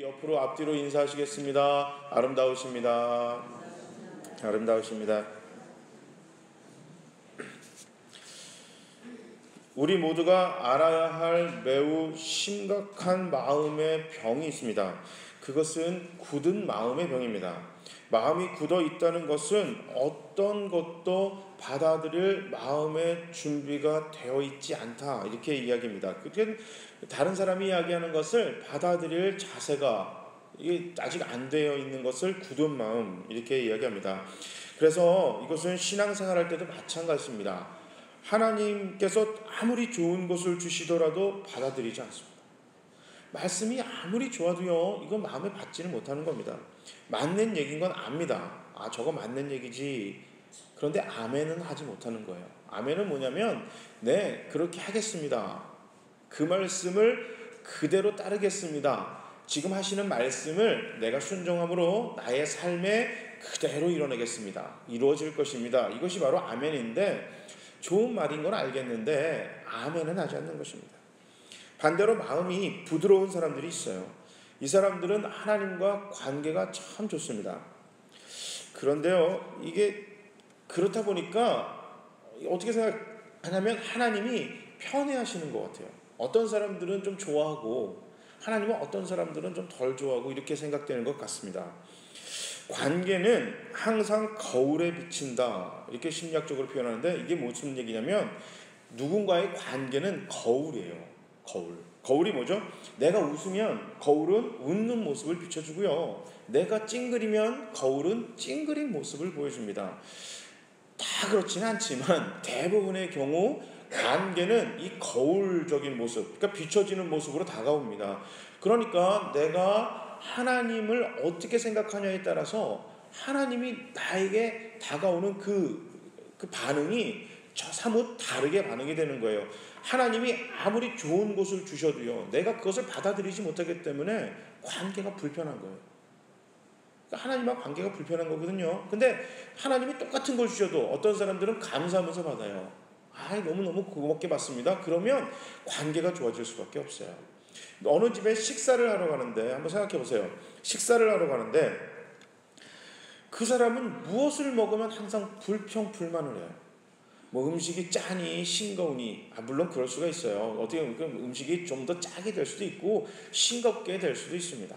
옆으로 앞뒤로 인사하시겠습니다. 아름다우십니다. 아름다우십니다. 우리 모두가 알아야 할 매우 심각한 마음의 병이 있습니다. 그것은 굳은 마음의 병입니다. 마음이 굳어 있다는 것은 어떤 것도 받아들일 마음의 준비가 되어 있지 않다, 이렇게 이야기합니다. 그게 다른 사람이 이야기하는 것을 받아들일 자세가 이게 아직 안 되어 있는 것을 굳은 마음, 이렇게 이야기합니다. 그래서 이것은 신앙생활할 때도 마찬가지입니다. 하나님께서 아무리 좋은 것을 주시더라도 받아들이지 않습니다. 말씀이 아무리 좋아도요, 이건 마음에 받지는 못하는 겁니다. 맞는 얘기인 건 압니다. 아, 저거 맞는 얘기지. 그런데 아멘은 하지 못하는 거예요. 아멘은 뭐냐면, 네, 그렇게 하겠습니다. 그 말씀을 그대로 따르겠습니다. 지금 하시는 말씀을 내가 순종함으로 나의 삶에 그대로 이뤄내겠습니다. 이루어질 것입니다. 이것이 바로 아멘인데, 좋은 말인 건 알겠는데 아멘은 하지 않는 것입니다. 반대로 마음이 부드러운 사람들이 있어요. 이 사람들은 하나님과 관계가 참 좋습니다. 그런데요, 이게 그렇다 보니까 어떻게 생각하냐면 하나님이 편애하시는 것 같아요. 어떤 사람들은 좀 좋아하고 하나님은 어떤 사람들은 좀 덜 좋아하고, 이렇게 생각되는 것 같습니다. 관계는 항상 거울에 비친다, 이렇게 심리학적으로 표현하는데, 이게 무슨 얘기냐면 누군가의 관계는 거울이에요. 거울이 뭐죠? 내가 웃으면 거울은 웃는 모습을 비춰주고요, 내가 찡그리면 거울은 찡그린 모습을 보여줍니다. 다 그렇지는 않지만 대부분의 경우 관계는 이 거울적인 모습, 그러니까 비춰지는 모습으로 다가옵니다. 그러니까 내가 하나님을 어떻게 생각하냐에 따라서 하나님이 나에게 다가오는 그 반응이 사뭇 다르게 반응이 되는 거예요. 하나님이 아무리 좋은 것을 주셔도요, 내가 그것을 받아들이지 못하기 때문에 관계가 불편한 거예요. 하나님과 관계가 불편한 거거든요. 근데 하나님이 똑같은 걸 주셔도 어떤 사람들은 감사하면서 받아요. 너무너무 고맙게 받습니다. 그러면 관계가 좋아질 수밖에 없어요. 어느 집에 식사를 하러 가는데, 한번 생각해 보세요. 식사를 하러 가는데 그 사람은 무엇을 먹으면 항상 불평불만을 해요. 음식이 짜니 싱거우니, 물론 그럴 수가 있어요. 어떻게 보면 음식이 좀 더 짜게 될 수도 있고 싱겁게 될 수도 있습니다.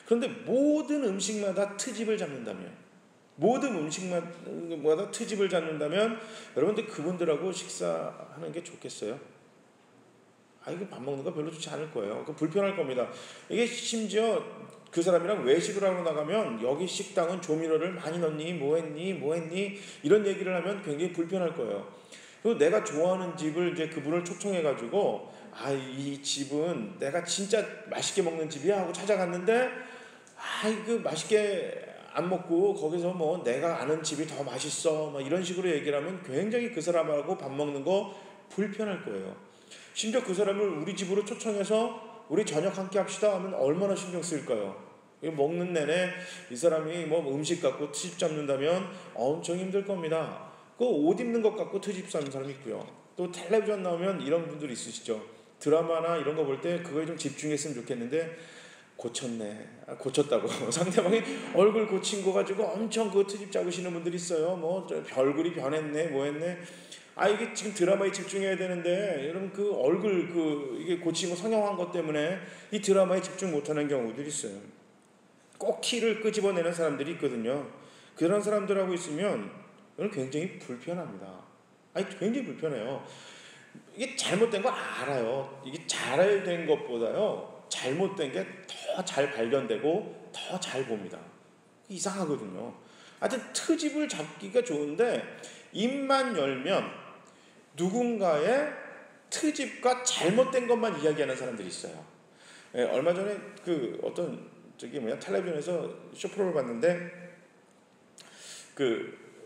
그런데 모든 음식마다 트집을 잡는다면, 여러분들 그분들하고 식사하는 게 좋겠어요? 이거 밥 먹는 거 별로 좋지 않을 거예요. 불편할 겁니다. 이게 심지어 그 사람이랑 외식을 하러 나가면 여기 식당은 조미료를 많이 넣니? 뭐 했니? 이런 얘기를 하면 굉장히 불편할 거예요. 그리고 내가 좋아하는 집을 이제 그분을 초청해가지고, 이 집은 내가 진짜 맛있게 먹는 집이야 하고 찾아갔는데, 맛있게 안 먹고 거기서 내가 아는 집이 더 맛있어 이런 식으로 얘기를 하면 굉장히 그 사람하고 밥 먹는 거 불편할 거예요. 심지어 그 사람을 우리 집으로 초청해서 우리 저녁 함께 합시다 하면 얼마나 신경 쓰일까요? 먹는 내내 이 사람이 음식 갖고 트집 잡는다면 엄청 힘들 겁니다. 그 옷 입는 것 갖고 트집 잡는 사람이 있고요. 또 텔레비전 나오면 이런 분들 있으시죠. 드라마나 이런 거 볼 때 그거에 좀 집중했으면 좋겠는데 고쳤다고 상대방이 얼굴 고친 거 가지고 엄청 그 트집 잡으시는 분들이 있어요. 별글이 변했네, 했네. 이게 지금 드라마에 집중해야 되는데, 여러분 그 얼굴 이게 고치고 성형한 것 때문에 이 드라마에 집중 못하는 경우들이 있어요. 꼭 키를 끄집어내는 사람들이 있거든요. 그런 사람들하고 있으면 굉장히 불편합니다. 굉장히 불편해요. 이게 잘못된 거 알아요. 이게 잘된 것보다요, 잘못된 게 더 잘 발견되고 더 잘 봅니다. 이상하거든요. 하여튼 트집을 잡기가 좋은데, 입만 열면 누군가의 트집과 잘못된 것만 이야기하는 사람들이 있어요. 얼마 전에 텔레비전에서 쇼프로를 봤는데,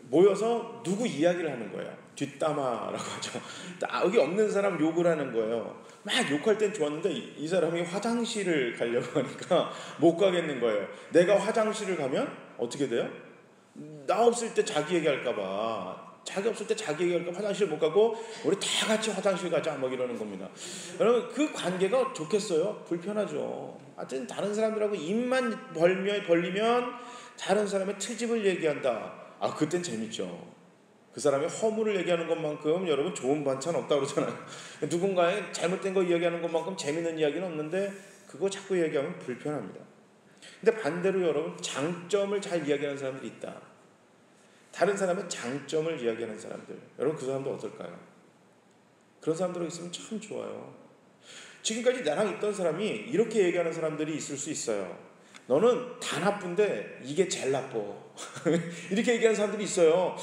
모여서 누구 이야기를 하는 거예요. 뒷담화라고 하죠. 여기 없는 사람 욕을 하는 거예요. 막 욕할 땐 좋았는데 이 사람이 화장실을 가려고 하니까 못 가겠는 거예요. 내가 화장실을 가면 어떻게 돼요? 나 없을 때 자기 얘기할까 봐 자기 없을 때 자기 얘기할까 화장실 못 가고 우리 다 같이 화장실 가자 막 이러는 겁니다. 여러분 그 관계가 좋겠어요? 불편하죠. 하여튼 다른 사람들하고 입만 벌리면 다른 사람의 트집을 얘기한다. 그땐 재밌죠. 그 사람의 허물을 얘기하는 것만큼 여러분 좋은 반찬 없다고 그러잖아요. 누군가의 잘못된 거 이야기하는 것만큼 재밌는 이야기는 없는데 그거 자꾸 얘기하면 불편합니다. 근데 반대로 여러분 장점을 잘 이야기하는 사람들이 있다. 다른 사람의 장점을 이야기하는 사람들, 여러분 그 사람도 어떨까요? 그런 사람들하고 있으면 참 좋아요. 지금까지 나랑 있던 사람이 이렇게 얘기하는 사람들이 있을 수 있어요. 너는 다 나쁜데 이게 제일 나빠. 이렇게 얘기하는 사람들이 있어요.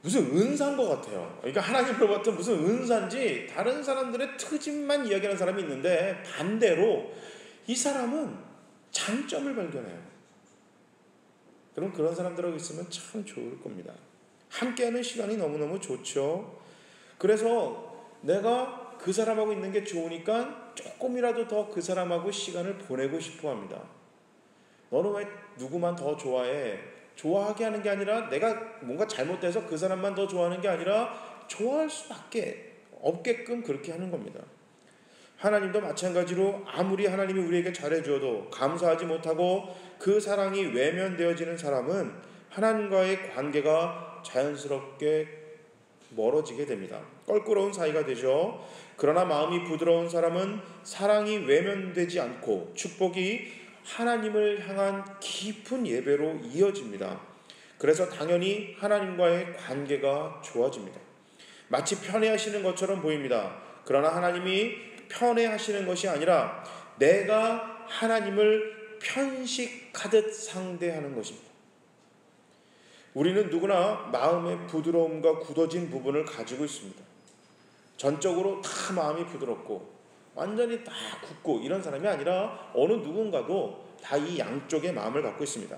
무슨 은사인 것 같아요. 그러니까 하나님으로부터 무슨 은사인지 다른 사람들의 트집만 이야기하는 사람이 있는데 반대로 이 사람은 장점을 발견해요. 그럼 그런 사람들하고 있으면 참 좋을 겁니다. 함께하는 시간이 너무너무 좋죠. 그래서 내가 그 사람하고 있는 게 좋으니까 조금이라도 더 그 사람하고 시간을 보내고 싶어 합니다. 너는 왜 누구만 더 좋아해? 좋아하게 하는 게 아니라 내가 뭔가 잘못돼서 그 사람만 더 좋아하는 게 아니라 좋아할 수밖에 없게끔 그렇게 하는 겁니다. 하나님도 마찬가지로 아무리 하나님이 우리에게 잘해줘도 감사하지 못하고 그 사랑이 외면되어지는 사람은 하나님과의 관계가 자연스럽게 멀어지게 됩니다. 껄끄러운 사이가 되죠. 그러나 마음이 부드러운 사람은 사랑이 외면되지 않고 축복이 하나님을 향한 깊은 예배로 이어집니다. 그래서 당연히 하나님과의 관계가 좋아집니다. 마치 편애하시는 것처럼 보입니다. 그러나 하나님이 편애하시는 것이 아니라 내가 하나님을 편식하듯 상대하는 것입니다. 우리는 누구나 마음의 부드러움과 굳어진 부분을 가지고 있습니다. 전적으로 다 마음이 부드럽고 완전히 다 굳고 이런 사람이 아니라 어느 누군가도 다 이 양쪽의 마음을 갖고 있습니다.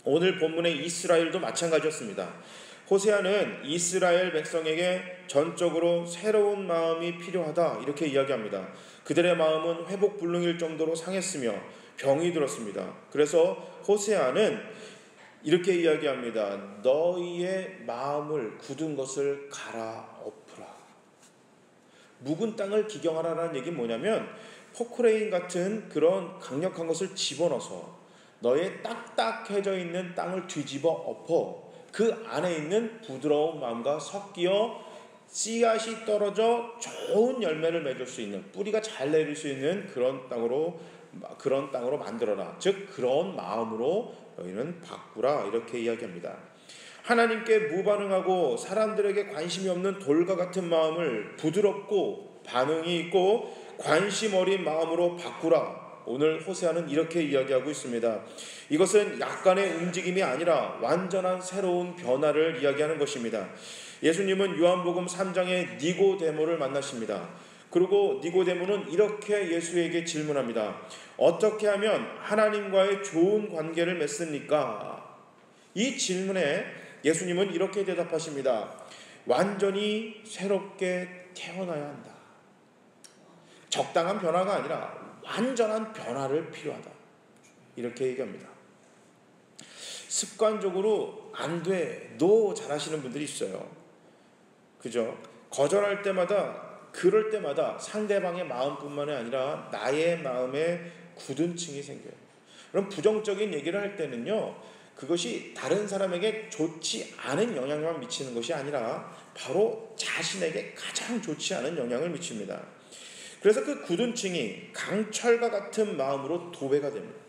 오늘 본문의 이스라엘도 마찬가지였습니다. 호세아는 이스라엘 백성에게 전적으로 새로운 마음이 필요하다 이렇게 이야기합니다. 그들의 마음은 회복불능일 정도로 상했으며 병이 들었습니다. 그래서 호세아는 이렇게 이야기합니다. 너희의 마음을 굳은 것을 갈아엎으라. 묵은 땅을 기경하라는 얘기는 뭐냐면 포크레인 같은 그런 강력한 것을 집어넣어서 너의 딱딱해져 있는 땅을 뒤집어 엎어 그 안에 있는 부드러운 마음과 섞여 씨앗이 떨어져 좋은 열매를 맺을 수 있는 뿌리가 잘 내릴 수 있는 그런 땅으로 만들어라. 즉 그런 마음으로 너희는 바꾸라 이렇게 이야기합니다. 하나님께 무반응하고 사람들에게 관심이 없는 돌과 같은 마음을 부드럽고 반응이 있고 관심 어린 마음으로 바꾸라. 오늘 호세아는 이렇게 이야기하고 있습니다. 이것은 약간의 움직임이 아니라 완전한 새로운 변화를 이야기하는 것입니다. 예수님은 요한복음 3장에 니고데모를 만나십니다. 그리고 니고데모는 이렇게 예수에게 질문합니다. 어떻게 하면 하나님과의 좋은 관계를 맺습니까? 이 질문에 예수님은 이렇게 대답하십니다. 완전히 새롭게 태어나야 한다. 적당한 변화가 아니라 완전한 변화를 필요하다. 이렇게 얘기합니다. 습관적으로 안 돼, 노 잘하시는 분들이 있어요. 그죠? 거절할 때마다 그럴 때마다 상대방의 마음뿐만이 아니라 나의 마음에 굳은 층이 생겨요. 그럼 부정적인 얘기를 할 때는요, 그것이 다른 사람에게 좋지 않은 영향만 미치는 것이 아니라 바로 자신에게 가장 좋지 않은 영향을 미칩니다. 그래서 그 굳은 층이 강철과 같은 마음으로 도배가 됩니다.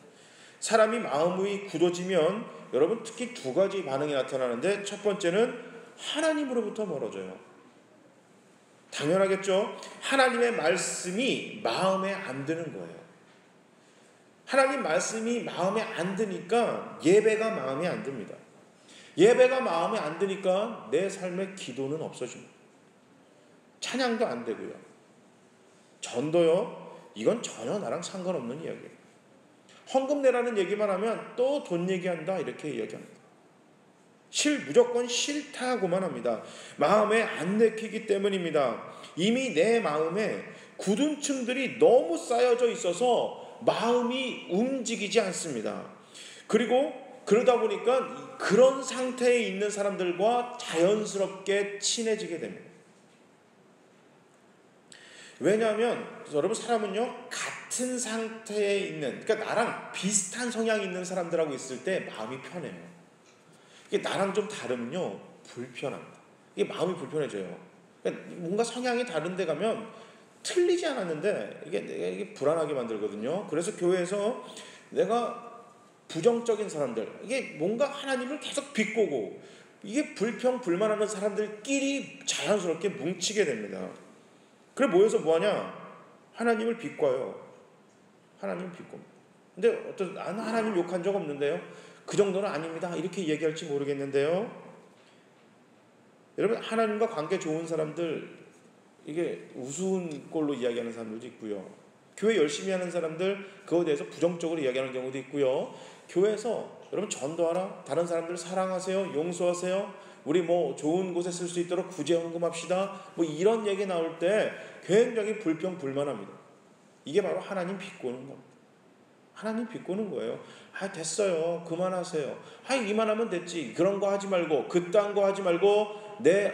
사람이 마음이 굳어지면 여러분 특히 두 가지 반응이 나타나는데 첫 번째는 하나님으로부터 멀어져요. 당연하겠죠? 하나님의 말씀이 마음에 안 드는 거예요. 하나님 말씀이 마음에 안 드니까 예배가 마음에 안 듭니다. 예배가 마음에 안 드니까 내 삶의 기도는 없어집니다. 찬양도 안 되고요. 전도요, 이건 전혀 나랑 상관없는 이야기예요. 헌금 내라는 얘기만 하면 또 돈 얘기한다 이렇게 이야기합니다. 무조건 싫다고만 합니다. 마음에 안 내키기 때문입니다. 이미 내 마음에 굳은 층들이 너무 쌓여져 있어서 마음이 움직이지 않습니다. 그리고 그러다 보니까 그런 상태에 있는 사람들과 자연스럽게 친해지게 됩니다. 왜냐하면 여러분, 사람은요 같은 상태에 있는, 그러니까 나랑 비슷한 성향이 있는 사람들하고 있을 때 마음이 편해요. 이게 나랑 좀 다르면요 불편합니다. 이게 마음이 불편해져요. 그러니까 뭔가 성향이 다른데 가면 틀리지 않았는데 이게 불안하게 만들거든요. 그래서 교회에서 내가 부정적인 사람들, 이게 뭔가 하나님을 계속 비꼬고 이게 불평불만하는 사람들끼리 자연스럽게 뭉치게 됩니다. 그래 모여서 뭐하냐? 하나님을 비꼬아요. 하나님을 비꼬입니다. 근데 나는 하나님 욕한 적 없는데요. 그 정도는 아닙니다. 이렇게 얘기할지 모르겠는데요. 여러분, 하나님과 관계 좋은 사람들, 이게 우스운 꼴로 이야기하는 사람들도 있고요. 교회 열심히 하는 사람들, 그거에 대해서 부정적으로 이야기하는 경우도 있고요. 교회에서 여러분 전도하라, 다른 사람들 사랑하세요, 용서하세요, 우리 뭐 좋은 곳에 쓸 수 있도록 구제헌금합시다, 뭐 이런 얘기 나올 때 굉장히 불평불만합니다. 이게 바로 하나님 비꼬는 겁니다. 하나님 비꼬는 거예요. 됐어요, 그만하세요. 이만하면 됐지, 그런 거 하지 말고 그딴 거 하지 말고 내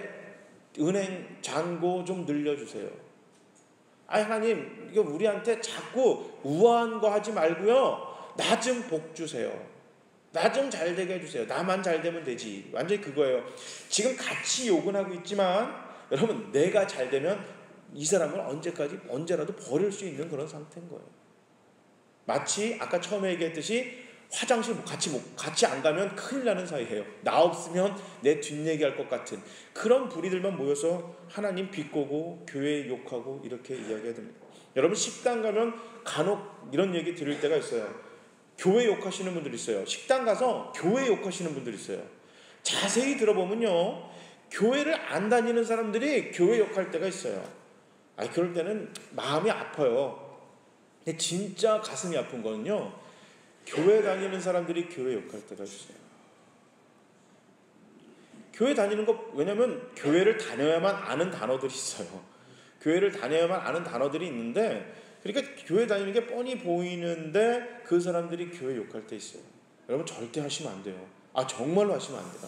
은행 잔고 좀 늘려주세요. 하나님, 이거 우리한테 자꾸 우아한 거 하지 말고요, 나 좀 복 주세요. 나 좀 잘 되게 해주세요. 나만 잘 되면 되지. 완전히 그거예요. 지금 같이 욕은 하고 있지만 여러분, 내가 잘 되면 이 사람을 언제라도 버릴 수 있는 그런 상태인 거예요. 마치 아까 처음에 얘기했듯이 화장실 같이 안 가면 큰일 나는 사이예요. 나 없으면 내 뒷얘기할 것 같은 그런 부리들만 모여서 하나님 비꼬고 교회 욕하고 이렇게 이야기해야 됩니다. 여러분, 식당 가면 간혹 이런 얘기 들을 때가 있어요. 교회 욕하시는 분들이 있어요. 식당 가서 교회 욕하시는 분들이 있어요. 자세히 들어보면요, 교회를 안 다니는 사람들이 교회 욕할 때가 있어요. 그럴 때는 마음이 아파요. 근데 진짜 가슴이 아픈 거는요, 교회 다니는 사람들이 교회 욕할 때가 있어요. 교회 다니는 거, 왜냐면 교회를 다녀야만 아는 단어들이 있어요. 교회를 다녀야만 아는 단어들이 있는데, 그러니까 교회 다니는 게 뻔히 보이는데 그 사람들이 교회 욕할 때 있어요. 여러분, 절대 하시면 안 돼요. 정말로 하시면 안 돼요.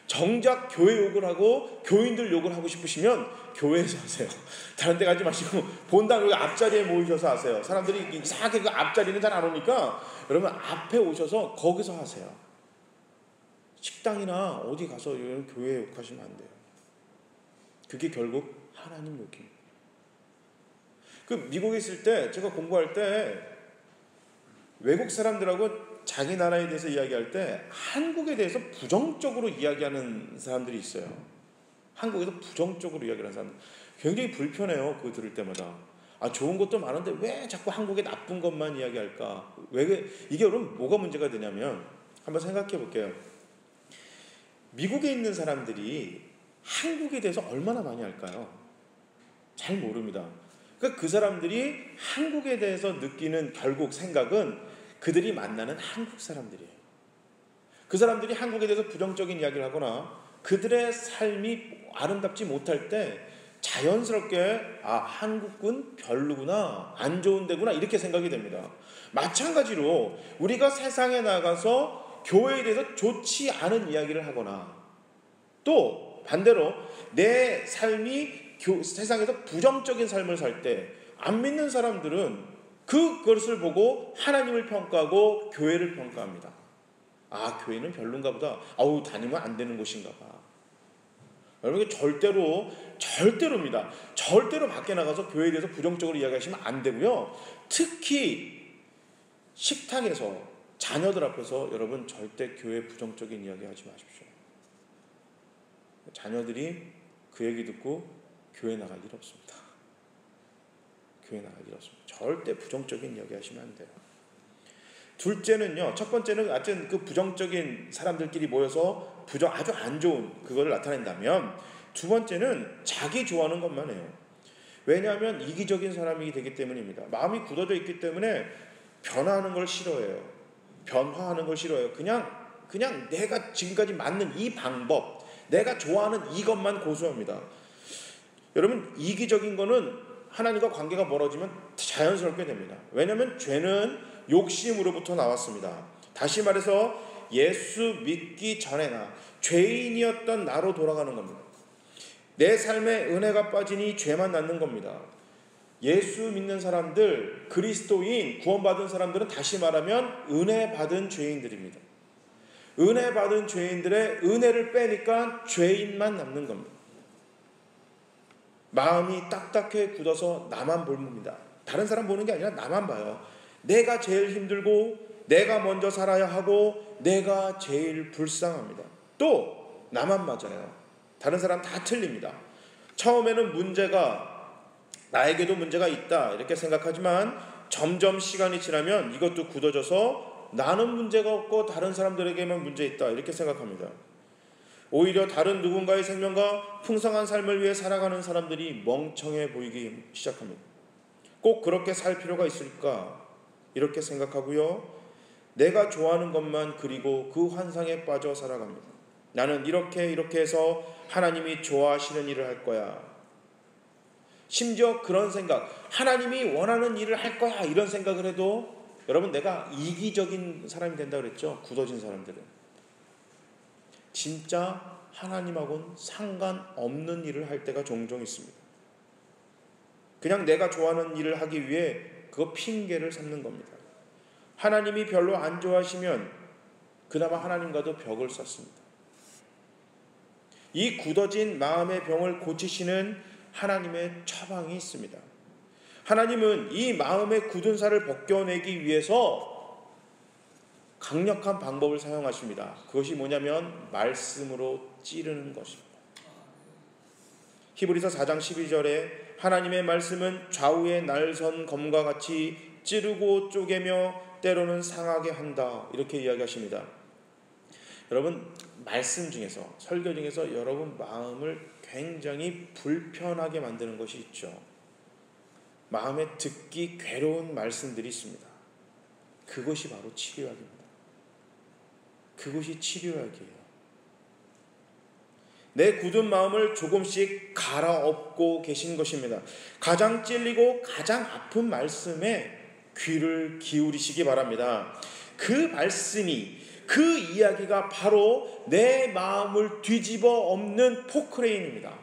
정작 교회 욕을 하고 교인들 욕을 하고 싶으시면 교회에서 하세요. 다른 데 가지 마시고 본당 여기 앞자리에 모이셔서 하세요. 사람들이 이상하게 그 앞자리는 잘 안 오니까 여러분 앞에 오셔서 거기서 하세요. 식당이나 어디 가서 이런 교회 욕하시면 안 돼요. 그게 결국 하나님 욕입니다. 미국에 있을 때 제가 공부할 때 외국 사람들하고 자기 나라에 대해서 이야기할 때 한국에 대해서 부정적으로 이야기하는 사람들이 있어요. 한국에서 부정적으로 이야기하는 사람들 굉장히 불편해요. 그거 들을 때마다. 좋은 것도 많은데 왜 자꾸 한국의 나쁜 것만 이야기할까? 이게 여러분 뭐가 문제가 되냐면, 한번 생각해 볼게요. 미국에 있는 사람들이 한국에 대해서 얼마나 많이 알까요? 잘 모릅니다. 그러니까 그 사람들이 한국에 대해서 느끼는 결국 생각은 그들이 만나는 한국 사람들이에요. 그 사람들이 한국에 대해서 부정적인 이야기를 하거나 그들의 삶이 아름답지 못할 때 자연스럽게 한국은 별로구나, 안 좋은 데구나, 이렇게 생각이 됩니다. 마찬가지로 우리가 세상에 나가서 교회에 대해서 좋지 않은 이야기를 하거나 또 반대로 내 삶이 세상에서 부정적인 삶을 살 때 안 믿는 사람들은 그것을 보고 하나님을 평가하고 교회를 평가합니다. 교회는 별론가 보다. 다니면 안 되는 곳인가 봐. 여러분, 절대로입니다. 절대로 밖에 나가서 교회에 대해서 부정적으로 이야기하시면 안 되고요. 특히 식탁에서 자녀들 앞에서 여러분 절대 교회 부정적인 이야기 하지 마십시오. 자녀들이 그 얘기 듣고 교회 나갈 일 없습니다. 교회 나갈 일 없습니다. 절대 부정적인 이야기 하시면 안 돼요. 둘째는요, 첫 번째는 하여튼 그 부정적인 사람들끼리 모여서 아주 안 좋은 그거를 나타낸다면, 두 번째는 자기 좋아하는 것만 해요. 왜냐하면 이기적인 사람이 되기 때문입니다. 마음이 굳어져 있기 때문에 변화하는 걸 싫어해요. 변화하는 걸 싫어해요. 그냥 내가 지금까지 맞는 이 방법, 내가 좋아하는 이것만 고수합니다. 여러분, 이기적인 거는 하나님과 관계가 멀어지면 자연스럽게 됩니다. 왜냐하면 죄는 욕심으로부터 나왔습니다. 다시 말해서 예수 믿기 전에나 죄인이었던 나로 돌아가는 겁니다. 내 삶에 은혜가 빠지니 죄만 낳는 겁니다. 예수 믿는 사람들, 그리스도인, 구원받은 사람들은 다시 말하면 은혜 받은 죄인들입니다. 은혜 받은 죄인들의 은혜를 빼니까 죄인만 남는 겁니다. 마음이 딱딱해 굳어서 나만 봅니다. 다른 사람 보는 게 아니라 나만 봐요. 내가 제일 힘들고 내가 먼저 살아야 하고 내가 제일 불쌍합니다. 또 나만 맞아요. 다른 사람 다 틀립니다. 처음에는 나에게도 문제가 있다 이렇게 생각하지만 점점 시간이 지나면 이것도 굳어져서 나는 문제가 없고 다른 사람들에게만 문제 있다 이렇게 생각합니다. 오히려 다른 누군가의 생명과 풍성한 삶을 위해 살아가는 사람들이 멍청해 보이기 시작합니다. 꼭 그렇게 살 필요가 있을까 이렇게 생각하고요. 내가 좋아하는 것만 그리고 그 환상에 빠져 살아갑니다. 나는 이렇게 해서 하나님이 좋아하시는 일을 할 거야. 심지어 그런 생각, 하나님이 원하는 일을 할 거야 이런 생각을 해도 여러분 내가 이기적인 사람이 된다고 그랬죠. 굳어진 사람들은 진짜 하나님하고는 상관없는 일을 할 때가 종종 있습니다. 그냥 내가 좋아하는 일을 하기 위해 그거 핑계를 삼는 겁니다. 하나님이 별로 안 좋아하시면 그나마 하나님과도 벽을 쌓습니다. 이 굳어진 마음의 병을 고치시는 하나님의 처방이 있습니다. 하나님은 이 마음의 굳은 살을 벗겨내기 위해서 강력한 방법을 사용하십니다. 그것이 뭐냐면 말씀으로 찌르는 것입니다. 히브리서 4장 12절에 하나님의 말씀은 좌우의 날선 검과 같이 찌르고 쪼개며 때로는 상하게 한다 이렇게 이야기하십니다. 여러분 말씀 중에서 설교 중에서 여러분 마음을 굉장히 불편하게 만드는 것이 있죠. 마음에 듣기 괴로운 말씀들이 있습니다. 그것이 바로 치료약입니다. 그것이 치료약이에요. 내 굳은 마음을 조금씩 갈아엎고 계신 것입니다. 가장 찔리고 가장 아픈 말씀에 귀를 기울이시기 바랍니다. 그 말씀이 그 이야기가 바로 내 마음을 뒤집어 엎는 포크레인입니다.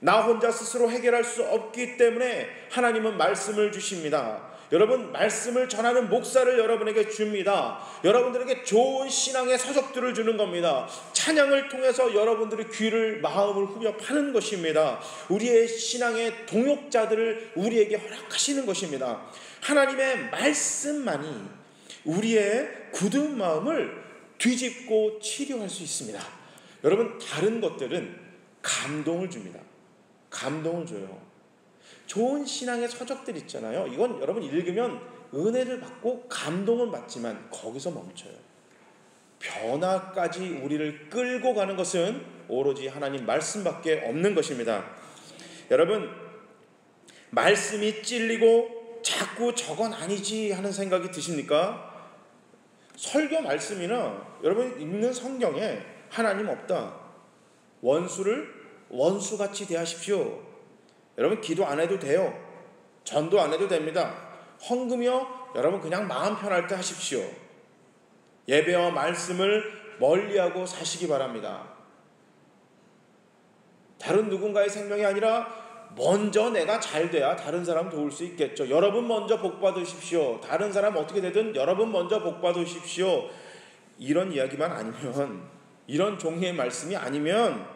나 혼자 스스로 해결할 수 없기 때문에 하나님은 말씀을 주십니다. 여러분 말씀을 전하는 목사를 여러분에게 줍니다. 여러분들에게 좋은 신앙의 서적들을 주는 겁니다. 찬양을 통해서 여러분들의 귀를 마음을 후벼 파는 것입니다. 우리의 신앙의 동역자들을 우리에게 허락하시는 것입니다. 하나님의 말씀만이 우리의 굳은 마음을 뒤집고 치료할 수 있습니다. 여러분 다른 것들은 감동을 줍니다. 감동을 줘요. 좋은 신앙의 서적들 있잖아요. 이건 여러분 읽으면 은혜를 받고 감동은 받지만 거기서 멈춰요. 변화까지 우리를 끌고 가는 것은 오로지 하나님 말씀밖에 없는 것입니다. 여러분 말씀이 찔리고 자꾸 저건 아니지 하는 생각이 드십니까? 설교 말씀이나 여러분 읽는 성경에 하나님 없다. 원수를 원수같이 대하십시오. 여러분 기도 안 해도 돼요. 전도 안 해도 됩니다. 헌금이요 여러분 그냥 마음 편할 때 하십시오. 예배와 말씀을 멀리하고 사시기 바랍니다. 다른 누군가의 생명이 아니라 먼저 내가 잘 돼야 다른 사람 도울 수 있겠죠. 여러분 먼저 복 받으십시오. 다른 사람 어떻게 되든 여러분 먼저 복 받으십시오. 이런 이야기만 아니면, 이런 종류의 말씀이 아니면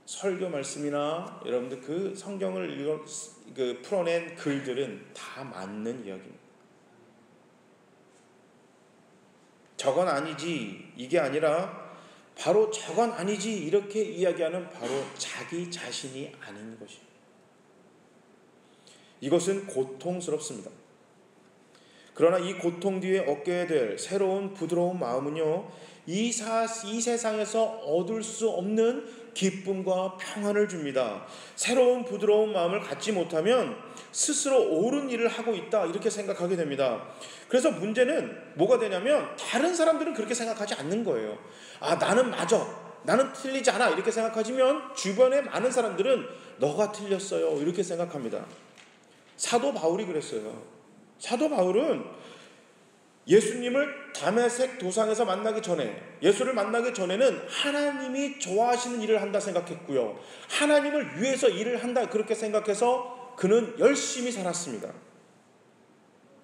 설교 말씀이나 여러분들 그 성경을 풀어낸 글들은 다 맞는 이야기입니다. 저건 아니지 이게 아니라 바로 저건 아니지 이렇게 이야기하는 바로 자기 자신이 아닌 것입니다. 이것은 고통스럽습니다. 그러나 이 고통 뒤에 얻게 될 새로운 부드러운 마음은요, 이 세상에서 얻을 수 없는 기쁨과 평안을 줍니다. 새로운 부드러운 마음을 갖지 못하면 스스로 옳은 일을 하고 있다 이렇게 생각하게 됩니다. 그래서 문제는 뭐가 되냐면 다른 사람들은 그렇게 생각하지 않는 거예요. 아, 나는 맞아, 나는 틀리지 않아 이렇게 생각하지만 주변에 많은 사람들은 너가 틀렸어요 이렇게 생각합니다. 사도 바울이 그랬어요. 사도 바울은 예수님을 다메섹 도상에서 만나기 전에, 예수를 만나기 전에는 하나님이 좋아하시는 일을 한다 생각했고요, 하나님을 위해서 일을 한다 그렇게 생각해서 그는 열심히 살았습니다.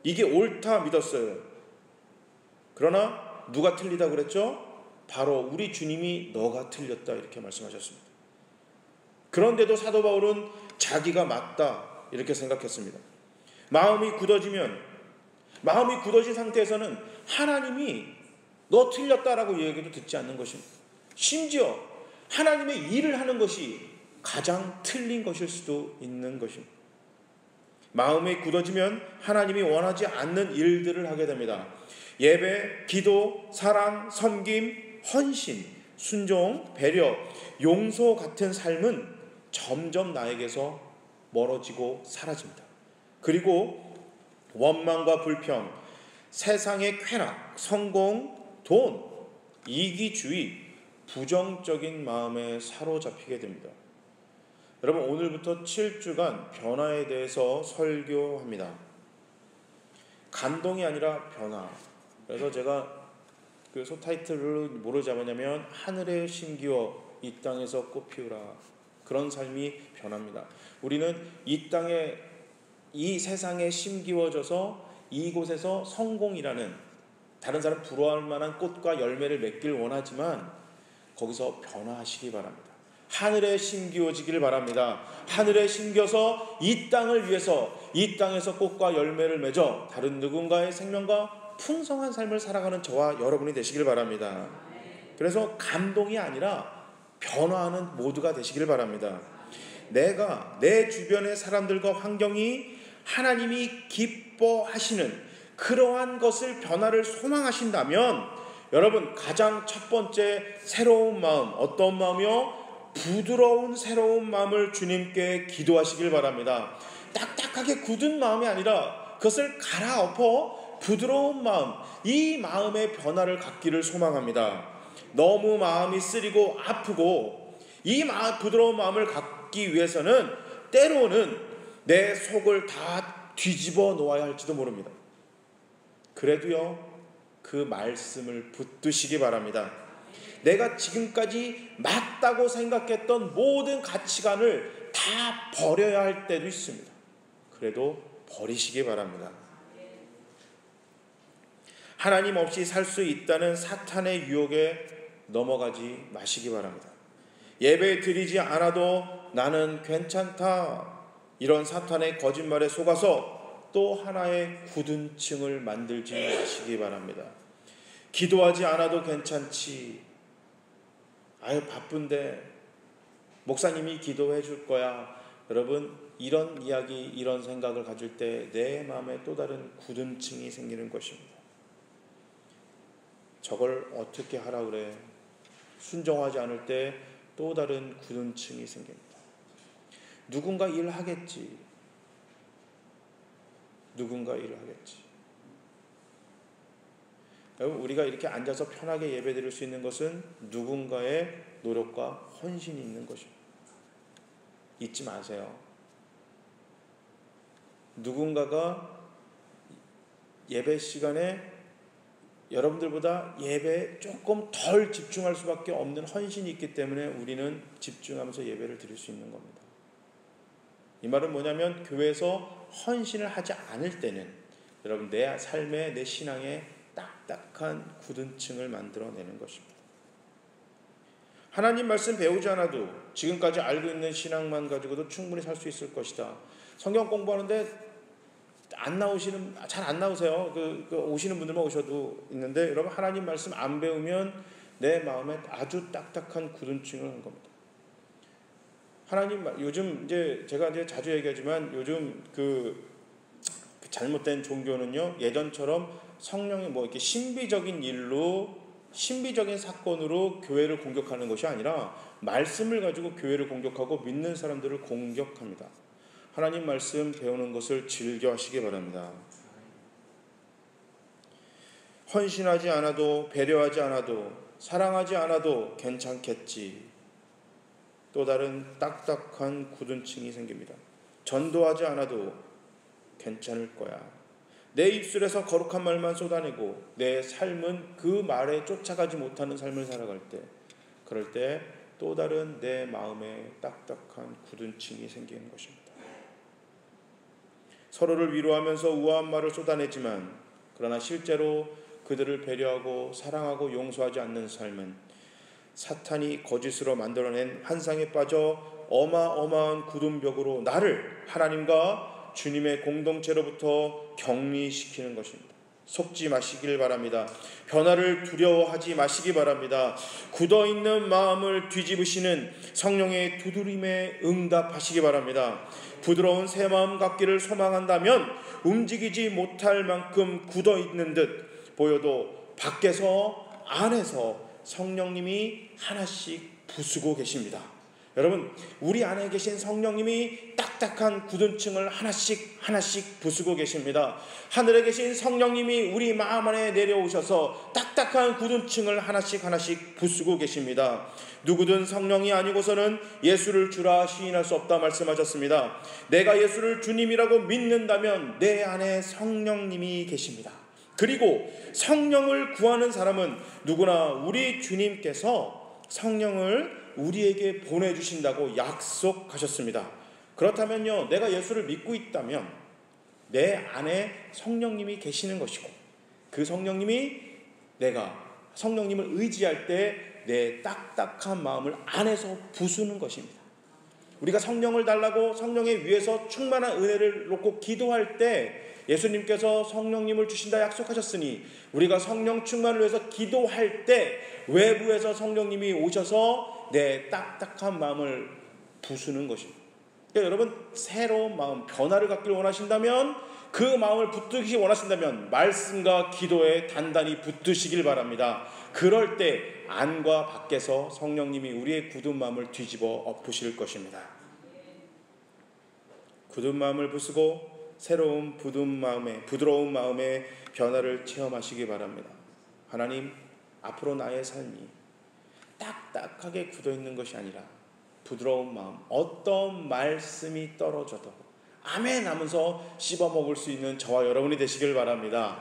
이게 옳다 믿었어요. 그러나 누가 틀리다 그랬죠? 바로 우리 주님이 너가 틀렸다 이렇게 말씀하셨습니다. 그런데도 사도 바울은 자기가 맞다 이렇게 생각했습니다. 마음이 굳어진 상태에서는 하나님이 너 틀렸다라고 얘기도 듣지 않는 것입니다. 심지어 하나님의 일을 하는 것이 가장 틀린 것일 수도 있는 것입니다. 마음이 굳어지면 하나님이 원하지 않는 일들을 하게 됩니다. 예배, 기도, 사랑, 섬김, 헌신, 순종, 배려, 용서 같은 삶은 점점 나에게서 멀어지고 사라집니다. 그리고 원망과 불평, 세상의 쾌락, 성공, 돈, 이기주의, 부정적인 마음에 사로잡히게 됩니다. 여러분, 오늘부터 7주간 변화에 대해서 설교합니다. 감동이 아니라 변화. 그래서 제가 그 소타이틀을 뭐로 잡았냐면 하늘에 심기어 이 땅에서 꽃 피우라. 그런 삶이 변합니다. 우리는 이 땅에, 이 세상에 심기워져서 이곳에서 성공이라는, 다른 사람 부러워할 만한 꽃과 열매를 맺길 원하지만 거기서 변화하시기 바랍니다. 하늘에 심기워지기를 바랍니다. 하늘에 심겨서 이 땅을 위해서, 이 땅에서 꽃과 열매를 맺어 다른 누군가의 생명과 풍성한 삶을 살아가는 저와 여러분이 되시길 바랍니다. 그래서 감동이 아니라 변화하는 모두가 되시길 바랍니다. 내가, 내 주변의 사람들과 환경이 하나님이 기뻐하시는 그러한 것을, 변화를 소망하신다면 여러분, 가장 첫 번째 새로운 마음, 어떤 마음이요? 부드러운 새로운 마음을 주님께 기도하시길 바랍니다. 딱딱하게 굳은 마음이 아니라 그것을 갈아엎어 부드러운 마음, 이 마음의 변화를 갖기를 소망합니다. 너무 마음이 쓰리고 아프고 이 부드러운 마음을 갖기 위해서는 때로는 내 속을 다 뒤집어 놓아야 할지도 모릅니다. 그래도요, 그 말씀을 붙드시기 바랍니다. 내가 지금까지 맞다고 생각했던 모든 가치관을 다 버려야 할 때도 있습니다. 그래도 버리시기 바랍니다. 하나님 없이 살 수 있다는 사탄의 유혹에 넘어가지 마시기 바랍니다. 예배 드리지 않아도 나는 괜찮다, 이런 사탄의 거짓말에 속아서 또 하나의 굳은 층을 만들지 마시기 바랍니다. 기도하지 않아도 괜찮지, 아유 바쁜데 목사님이 기도해 줄 거야. 여러분, 이런 이야기, 이런 생각을 가질 때 내 마음에 또 다른 굳은 층이 생기는 것입니다. 저걸 어떻게 하라 그래? 순종하지 않을 때 또 다른 굳은 층이 생깁니다. 누군가 일을 하겠지. 여러분, 우리가 이렇게 앉아서 편하게 예배드릴 수 있는 것은 누군가의 노력과 헌신이 있는 것입니다. 잊지 마세요. 누군가가 예배 시간에 여러분들보다 예배에 조금 덜 집중할 수밖에 없는 헌신이 있기 때문에 우리는 집중하면서 예배를 드릴 수 있는 겁니다. 이 말은 뭐냐면, 교회에서 헌신을 하지 않을 때는 여러분, 내 삶에, 내 신앙에 딱딱한 굳은 층을 만들어내는 것입니다. 하나님 말씀 배우지 않아도 지금까지 알고 있는 신앙만 가지고도 충분히 살 수 있을 것이다. 성경 공부하는데 잘 안 나오세요. 오시는 분들만 오셔도 있는데, 여러분, 하나님 말씀 안 배우면 내 마음에 아주 딱딱한 굳은 층을 한 겁니다. 하나님, 요즘 이제 제가 자주 얘기하지만 요즘 그 잘못된 종교는요, 예전처럼 성령이 이렇게 신비적인 일로, 신비적인 사건으로 교회를 공격하는 것이 아니라 말씀을 가지고 교회를 공격하고 믿는 사람들을 공격합니다. 하나님 말씀 배우는 것을 즐겨 하시기 바랍니다. 헌신하지 않아도, 배려하지 않아도, 사랑하지 않아도 괜찮겠지. 또 다른 딱딱한 굳은 층이 생깁니다. 전도하지 않아도 괜찮을 거야. 내 입술에서 거룩한 말만 쏟아내고 내 삶은 그 말에 쫓아가지 못하는 삶을 살아갈 때, 그럴 때 또 다른 내 마음에 딱딱한 굳은 층이 생기는 것입니다. 서로를 위로하면서 우아한 말을 쏟아내지만 그러나 실제로 그들을 배려하고 사랑하고 용서하지 않는 삶은 사탄이 거짓으로 만들어낸 환상에 빠져 어마어마한 굳은 벽으로 나를 하나님과 주님의 공동체로부터 격리시키는 것입니다. 속지 마시길 바랍니다. 변화를 두려워하지 마시기 바랍니다. 굳어있는 마음을 뒤집으시는 성령의 두드림에 응답하시기 바랍니다. 부드러운 새 마음 갖기를 소망한다면 움직이지 못할 만큼 굳어있는 듯 보여도 밖에서 안에서 성령님이 하나씩 부수고 계십니다. 여러분, 우리 안에 계신 성령님이 딱딱한 굳은 층을 하나씩 부수고 계십니다. 하늘에 계신 성령님이 우리 마음 안에 내려오셔서 딱딱한 굳은 층을 하나씩 부수고 계십니다. 누구든 성령이 아니고서는 예수를 주라 시인할 수 없다 말씀하셨습니다. 내가 예수를 주님이라고 믿는다면 내 안에 성령님이 계십니다. 그리고 성령을 구하는 사람은 누구나 우리 주님께서 성령을 우리에게 보내주신다고 약속하셨습니다. 그렇다면요, 내가 예수를 믿고 있다면 내 안에 성령님이 계시는 것이고, 그 성령님이 내가 성령님을 의지할 때 내 딱딱한 마음을 안에서 부수는 것입니다. 우리가 성령을 달라고 성령에 위해서 충만한 은혜를 놓고 기도할 때 예수님께서 성령님을 주신다 약속하셨으니 우리가 성령 충만을 위해서 기도할 때 외부에서 성령님이 오셔서 내 딱딱한 마음을 부수는 것입니다. 그러니까 여러분, 새로운 마음, 변화를 갖기를 원하신다면, 그 마음을 붙드시기 원하신다면 말씀과 기도에 단단히 붙드시길 바랍니다. 그럴 때 안과 밖에서 성령님이 우리의 굳은 마음을 뒤집어 엎으실 것입니다. 굳은 마음을 부수고 새로운 부드러운 마음의 변화를 체험하시기 바랍니다. 하나님, 앞으로 나의 삶이 딱딱하게 굳어있는 것이 아니라 부드러운 마음, 어떤 말씀이 떨어져도 아멘 하면서 씹어먹을 수 있는 저와 여러분이 되시길 바랍니다.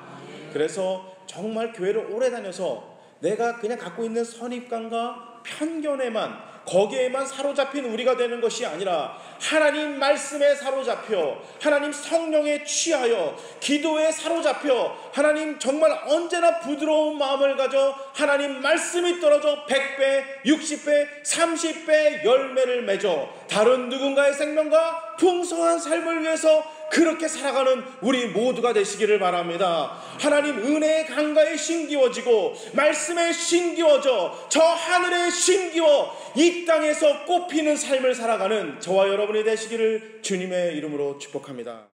그래서 정말 교회를 오래 다녀서 내가 그냥 갖고 있는 선입관과 편견에만, 거기에만 사로잡힌 우리가 되는 것이 아니라 하나님 말씀에 사로잡혀, 하나님 성령에 취하여, 기도에 사로잡혀, 하나님 정말 언제나 부드러운 마음을 가져 하나님 말씀이 떨어져 100배, 60배, 30배 열매를 맺어 다른 누군가의 생명과 풍성한 삶을 위해서 그렇게 살아가는 우리 모두가 되시기를 바랍니다. 하나님 은혜의 강가에 심기워지고 말씀에 심기워져 저 하늘에 심기워 이 땅에서 꽃피는 삶을 살아가는 저와 여러분이 되시기를 주님의 이름으로 축복합니다.